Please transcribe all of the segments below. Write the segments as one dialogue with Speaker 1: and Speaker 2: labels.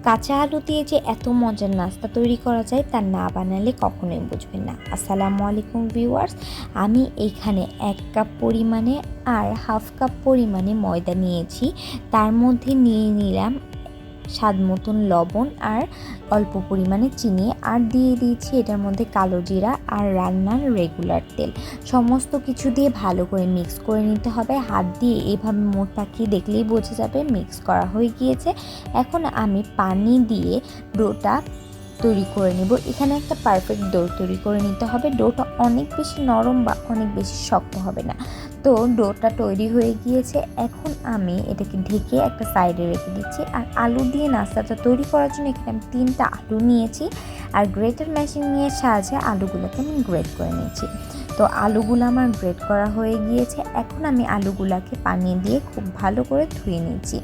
Speaker 1: কাঁচা আলু দিয়ে যে এত মজার নাস্তা তৈরি করা যায় তা না বানালে কখনোই বুঝবেন না। আসসালামু আলাইকুম ভিউয়ার্স, আমি এখানে 1 কাপ পরিমাণে আর হাফ কাপ পরিমাণে ময়দা নিয়েছি। তার মধ্যে নিয়ে নিলাম স্বাদ মতন লবণ আর অল্প পরিমাণে চিনি, আর দিয়ে দিয়েছি এটার মধ্যে কালো জিরা আর রান্নার রেগুলার তেল। সমস্ত কিছু দিয়ে ভালো করে মিক্স করে নিতে হবে। হাত দিয়ে এভাবে মুখ পাকিয়ে দেখলেই বোঝা যাবে মিক্স করা হয়ে গিয়েছে। এখন আমি পানি দিয়ে ডোটা তৈরি করে নেব। এখানে একটা পারফেক্ট ডো তৈরি করে নিতে হবে। ডোটা অনেক বেশি নরম বা অনেক বেশি শক্ত হবে না। তো ডোটা তৈরি হয়ে গিয়েছে। এখন আমি এটাকে ঢেকে একটা সাইডে রেখে দিচ্ছি। আর আলু দিয়ে নাস্তাটা তৈরি করার জন্য এখানে আমি 3টা আলু নিয়েছি, আর গ্রেটার মেশিনের সাহায্যে আলুগুলোকে আমি গ্রেট করে নিয়েছি। তো আলুগুলো আমার গ্রেট করা হয়ে গিয়েছে। এখন আমি আলুগুলোকে পানি দিয়ে খুব ভালো করে ধুয়ে নিয়েছি।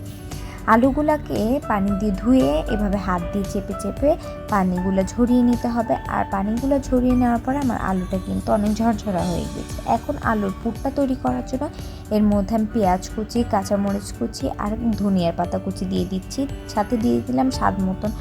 Speaker 1: আলুগুলাকে পানি দিয়ে ধুয়ে এভাবে হাত দিয়ে চেপে চেপে পানিগুলো ঝরিয়ে নিতে হবে। আর পানিগুলো ঝরিয়ে নেওয়ার পরে আমার আলুটা কিন্তু অনেক ঝরঝরা হয়ে গেছে। এখন আলুর পুরটা তৈরি করার জন্য এর মধ্যে আমি পেঁয়াজ কুচি, কাঁচামরিচ কুচি আর ধনিয়ার পাতা কুচি দিয়ে দিচ্ছি। সাথে দিয়ে দিলাম স্বাদ মতন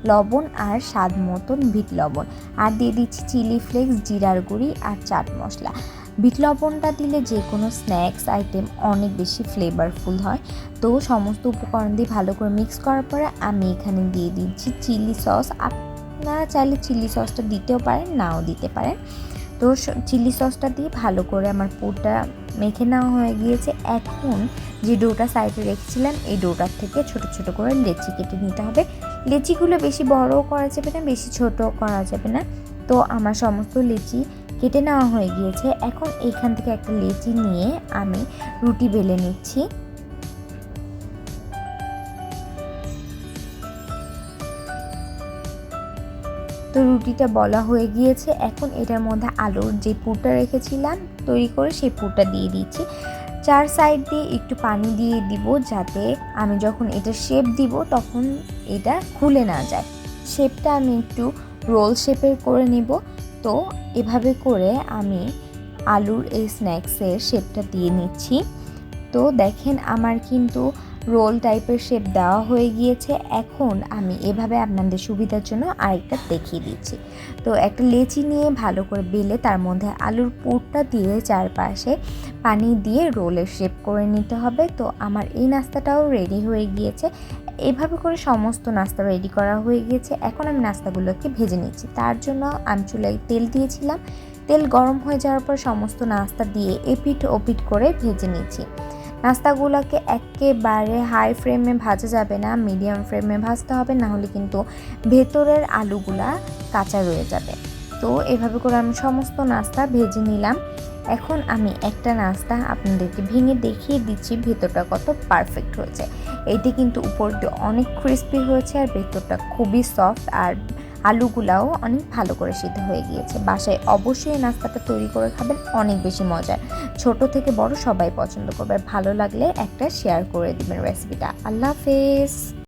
Speaker 1: লবণ আর স্বাদ মতন বিট লবণ, আর দিয়ে দিচ্ছি চিলি ফ্লেক্স, জিরার গুঁড়ি আর চাট মশলা। বিট লবণটা দিলে যে কোনো স্ন্যাক্স আইটেম অনেক বেশি ফ্লেভারফুল হয়। তো সমস্ত উপকরণ দিয়ে ভালো করে মিক্স করার পরে আমি এখানে দিয়ে দিচ্ছি চিলি সস। আপনারা চাইলে চিলি সসটা দিতেও পারেন, নাও দিতে পারেন। তো চিলি সসটা দিয়ে ভালো করে আমার পুরটা মেখে নেওয়া হয়ে গিয়েছে। এখন যে ডোটা সাইডে রেখেছিলাম এই ডোটার থেকে ছোট ছোট করে লেচি কেটে নিতে হবে। লেচিগুলো বেশি বড়ও করা যাবে না, বেশি ছোটও করা যাবে না। তো আমার সমস্ত লেচি কেটে নেওয়া হয়ে গিয়েছে। এখন এইখান থেকে একটা লেচি নিয়ে আমি রুটি বেলে নিচ্ছি। তো রুটিটা বলা হয়ে গিয়েছে। এখন এটার মধ্যে আলুর যে পুরটা রেখেছিলাম তৈরি করে সেই পুরটা দিয়ে দিচ্ছি। 4 সাইড দিয়ে একটু পানি দিয়ে দিব, যাতে আমি যখন এটা শেপ দিব তখন এটা খুলে না যায়। শেপটা আমি একটু রোল শেপের করে নিব। তো এভাবে করে আমি আলুর এই স্ন্যাক্সের শেপটা দিয়ে নিচ্ছি। তো দেখেন আমার কিন্তু রোল টাইপের শেপ দেওয়া হয়ে গিয়েছে। এখন আমি এভাবে আপনাদের সুবিধার জন্য আরেকটা দেখিয়ে দিচ্ছি। তো একটা লেচি নিয়ে ভালো করে বেলে তার মধ্যে আলুর পুরটা দিয়ে চারপাশে পানি দিয়ে রোলের শেপ করে নিতে হবে। তো আমার এই নাস্তাটাও রেডি হয়ে গিয়েছে। এভাবে করে সমস্ত নাস্তা রেডি করা হয়ে গিয়েছে। এখন আমি নাস্তাগুলোকে ভেজে নিচ্ছি। তার জন্য আমি চুলায় তেল দিয়েছিলাম। তেল গরম হয়ে যাওয়ার পর সমস্ত নাস্তা দিয়ে এপিঠ ওপিঠ করে ভেজে নিচ্ছি। নাস্তাগুলোকে একেবারে হাই ফ্লেমে ভাজা যাবে না, মিডিয়াম ফ্লেমে ভাজতে হবে, না হলে কিন্তু ভেতরের আলুগুলা কাঁচা রয়ে যাবে। তো এভাবে করে আমি সমস্ত নাস্তা ভেজে নিলাম। এখন আমি একটা নাস্তা আপনাদেরকে ভেঙে দেখিয়ে দিচ্ছি ভেতরটা কত পারফেক্ট হয়েছে। এইটা কিন্তু উপর দিয়ে অনেক ক্রিস্পি হয়েছে আর ভেতরটা খুবই সফট, আর আলুগুলাও অনেক ভালো করে সিদ্ধ হয়ে গিয়েছে। বাসায় অবশ্যই এই নাস্তাটা তৈরি করে খাবেন, অনেক বেশি মজার। ছোট থেকে বড় সবাই পছন্দ করবে। ভালো লাগলে একটা শেয়ার করে দিবেন রেসিপিটা। আল্লাহ হাফেজ।